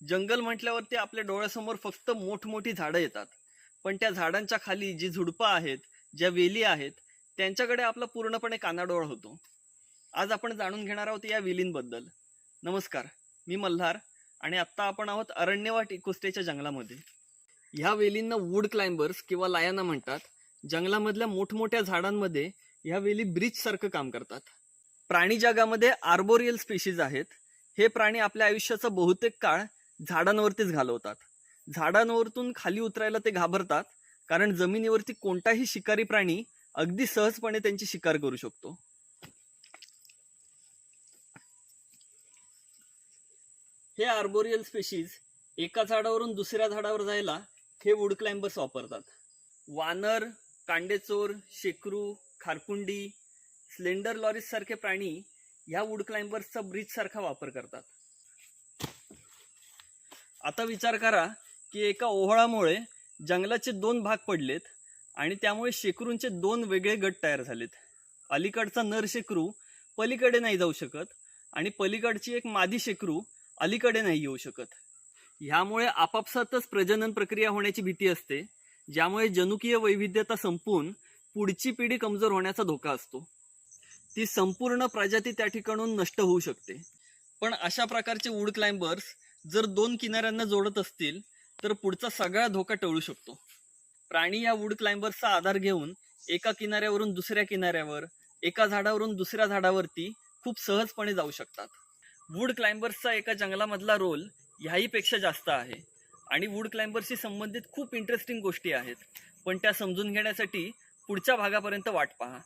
जंगल म्हटल्यावरती आपल्या डोळ्यासमोर फक्त मोठमोठी झाडं येतात, पण त्या झाडांच्या खाली जी झुडपं आहेत, ज्या वेली आहेत, त्यांच्याकडे आपला पूर्णपणे कानाडोळा होतो. आज आपण जाणून घेणार आहोत या वेलींबद्दल. नमस्कार, मी मल्हार आणि आत्ता आपण आहोत अरण्यवाट इकोस्टेच्या जंगलामध्ये. ह्या वेलींना वूड क्लाइंबर्स किंवा लायाना म्हणतात. जंगलामधल्या मोठमोठ्या झाडांमध्ये ह्या वेली ब्रिज सारखं काम करतात. प्राणी जगामध्ये आर्बोरियल स्पीशीज आहेत. हे प्राणी आपल्या आयुष्याचा बहुतेक काळ झाडांवरतीच घालवतात. झाडांवरतून खाली उतरायला ते घाबरतात, कारण जमिनीवरती कोणताही शिकारी प्राणी अगदी सहजपणे त्यांची शिकार करू शकतो. हे आर्बोरियल स्पीशीज एका झाडावरून दुसऱ्या झाडावर जायला हे वूड क्लाइंबर्स वापरतात. वानर, कांडेचोर, शेकरू, खारपुंडी, स्लेंडर लॉरीस सारखे प्राणी ह्या वूड क्लाइंबर्सचा ब्रिज सारखा वापर करतात. आता विचार करा की एका ओहळामुळे जंगलाचे 2 भाग पडलेत आणि त्यामुळे शेकरूंचे 2 वेगळे गट तयार झालेत. अलीकडचा नर शेकरू पलीकडे नाही जाऊ शकत आणि पलीकडची एक मादी शेकरू अलीकडे नाही येऊ शकत. ह्यामुळे आपापसातच प्रजनन प्रक्रिया होण्याची भीती असते, ज्यामुळे जनुकीय वैविध्यता संपून पुढची पिढी कमजोर होण्याचा धोका असतो. ती संपूर्ण प्रजाती त्या ठिकाणून नष्ट होऊ शकते. पण अशा प्रकारचे वूड क्लाइंबर्स जर 2 किनाऱ्यांना जोडत असतील तर पुढचा सगळा धोका टळू शकतो. प्राणी या वूड क्लाइंबर्सचा आधार घेऊन एका किनाऱ्यावरून दुसऱ्या किनाऱ्यावर, एका झाडावरून दुसऱ्या झाडावरती खूप सहजपणे जाऊ शकतात. वूड क्लाइंबर्सचा एका जंगलामधला रोल ह्याही पेक्षा जास्त आहे आणि वूड क्लाइंबर्सशी संबंधित खूप इंटरेस्टिंग गोष्टी आहेत, पण त्या समजून घेण्यासाठी पुढच्या भागापर्यंत वाट पहा.